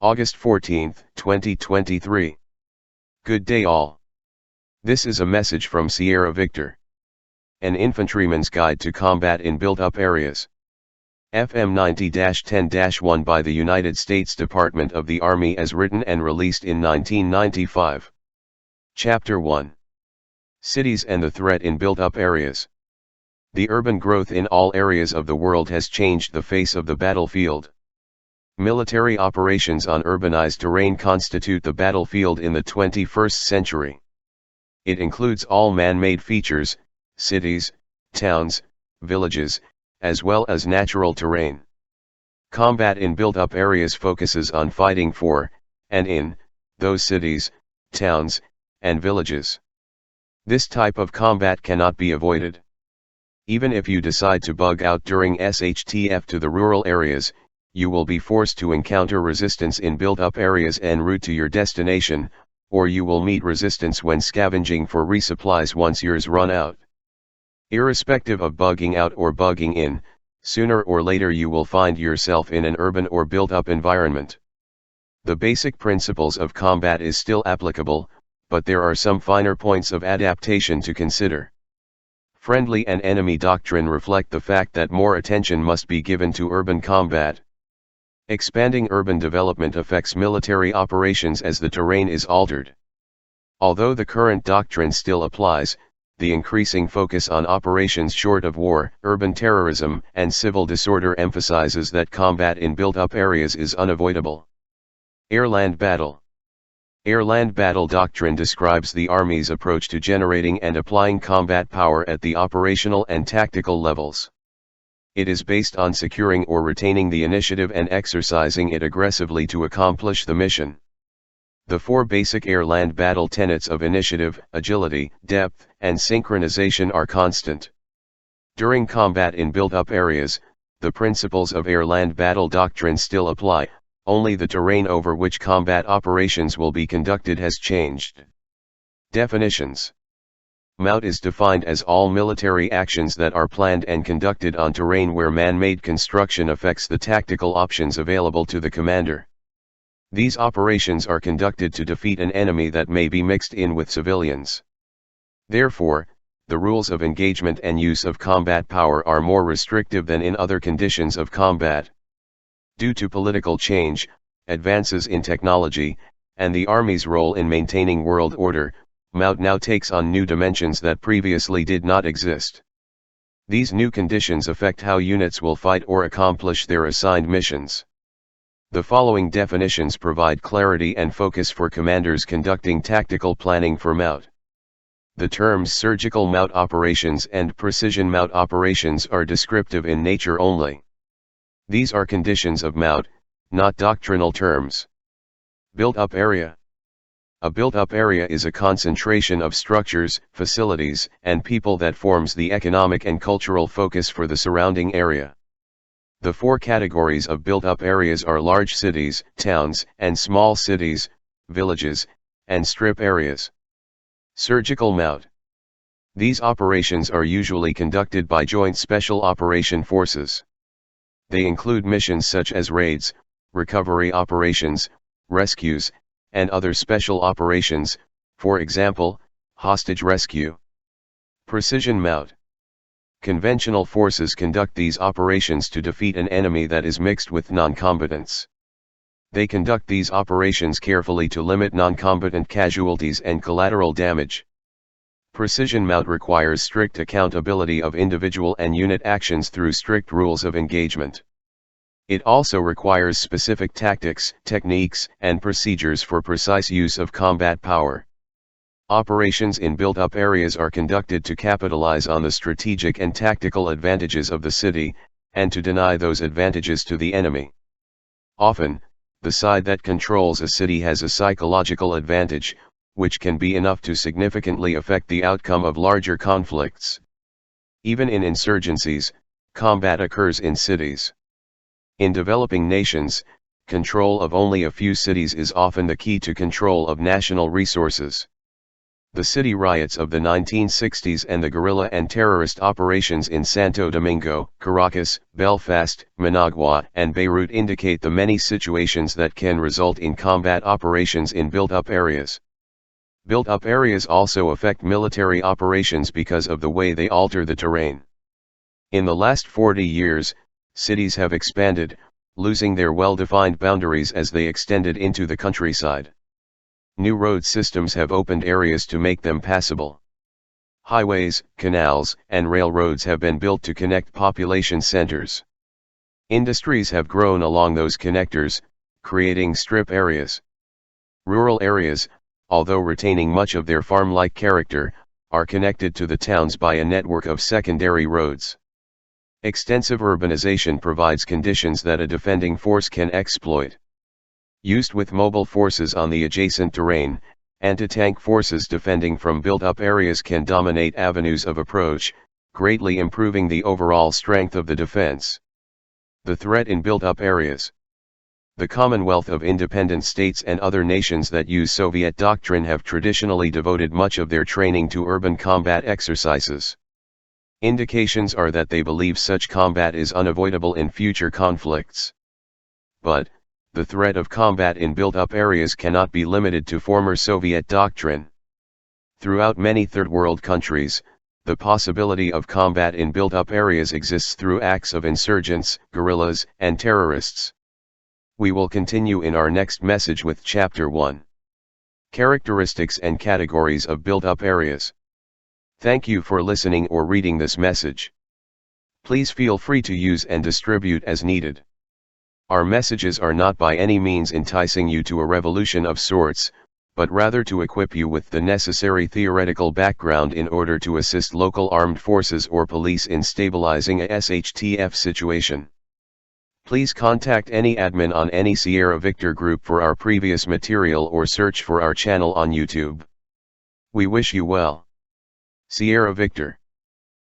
August 14, 2023. Good day all. This is a message from Sierra Victor. An Infantryman's Guide to Combat in Built-Up Areas. FM 90-10-1 by the United States Department of the Army as written and released in 1995. Chapter 1. Cities and the Threat in Built-Up Areas. The urban growth in all areas of the world has changed the face of the battlefield. Military operations on urbanized terrain constitute the battlefield in the 21st century. It includes all man-made features, cities, towns, villages, as well as natural terrain. Combat in built-up areas focuses on fighting for, and in, those cities, towns, and villages. This type of combat cannot be avoided. Even if you decide to bug out during SHTF to the rural areas, you will be forced to encounter resistance in built-up areas en route to your destination, or you will meet resistance when scavenging for resupplies once yours run out. Irrespective of bugging out or bugging in, sooner or later you will find yourself in an urban or built-up environment. The basic principles of combat is still applicable, but there are some finer points of adaptation to consider. Friendly and enemy doctrine reflect the fact that more attention must be given to urban combat. Expanding urban development affects military operations as the terrain is altered. Although the current doctrine still applies, the increasing focus on operations short of war, urban terrorism, and civil disorder emphasizes that combat in built-up areas is unavoidable. Air-land battle. Air-land battle doctrine describes the Army's approach to generating and applying combat power at the operational and tactical levels. It is based on securing or retaining the initiative and exercising it aggressively to accomplish the mission. The four basic air-land battle tenets of initiative, agility, depth, and synchronization are constant. During combat in built-up areas, the principles of air-land battle doctrine still apply, only the terrain over which combat operations will be conducted has changed. Definitions. MOUT is defined as all military actions that are planned and conducted on terrain where man-made construction affects the tactical options available to the commander. These operations are conducted to defeat an enemy that may be mixed in with civilians. Therefore, the rules of engagement and use of combat power are more restrictive than in other conditions of combat. Due to political change, advances in technology, and the Army's role in maintaining world order, MOUT now takes on new dimensions that previously did not exist. These new conditions affect how units will fight or accomplish their assigned missions. The following definitions provide clarity and focus for commanders conducting tactical planning for MOUT. The terms surgical MOUT operations and precision MOUT operations are descriptive in nature only. These are conditions of MOUT, not doctrinal terms. Built-up area. A built-up area is a concentration of structures, facilities, and people that forms the economic and cultural focus for the surrounding area. The four categories of built-up areas are large cities, towns, and small cities, villages, and strip areas. Surgical MOUT. These operations are usually conducted by Joint Special Operation Forces. They include missions such as raids, recovery operations, rescues, and other special operations, for example, hostage rescue. Precision MOUT. Conventional forces conduct these operations to defeat an enemy that is mixed with non-combatants. They conduct these operations carefully to limit non-combatant casualties and collateral damage. Precision MOUT requires strict accountability of individual and unit actions through strict rules of engagement. It also requires specific tactics, techniques, and procedures for precise use of combat power. Operations in built-up areas are conducted to capitalize on the strategic and tactical advantages of the city, and to deny those advantages to the enemy. Often, the side that controls a city has a psychological advantage, which can be enough to significantly affect the outcome of larger conflicts. Even in insurgencies, combat occurs in cities. In developing nations, control of only a few cities is often the key to control of national resources. the city riots of the 1960s and the guerrilla and terrorist operations in Santo Domingo, Caracas, Belfast, Managua and Beirut indicate the many situations that can result in combat operations in built-up areas. Built-up areas also affect military operations because of the way they alter the terrain. In the last 40 years, cities have expanded, losing their well-defined boundaries as they extended into the countryside. New road systems have opened areas to make them passable. Highways, canals, and railroads have been built to connect population centers. Industries have grown along those connectors, creating strip areas. Rural areas, although retaining much of their farm-like character, are connected to the towns by a network of secondary roads. Extensive urbanization provides conditions that a defending force can exploit. Used with mobile forces on the adjacent terrain, anti-tank forces defending from built-up areas can dominate avenues of approach, greatly improving the overall strength of the defense. The threat in built-up areas. The Commonwealth of Independent States and other nations that use Soviet doctrine have traditionally devoted much of their training to urban combat exercises. Indications are that they believe such combat is unavoidable in future conflicts. But, the threat of combat in built-up areas cannot be limited to former Soviet doctrine. Throughout many Third World countries, the possibility of combat in built-up areas exists through acts of insurgents, guerrillas, and terrorists. We will continue in our next message with Chapter 1. Characteristics and categories of built-up areas. Thank you for listening or reading this message. Please feel free to use and distribute as needed. Our messages are not by any means enticing you to a revolution of sorts, but rather to equip you with the necessary theoretical background in order to assist local armed forces or police in stabilizing a SHTF situation. Please contact any admin on any Sierra Victor group for our previous material or search for our channel on YouTube. We wish you well. Sierra Victor.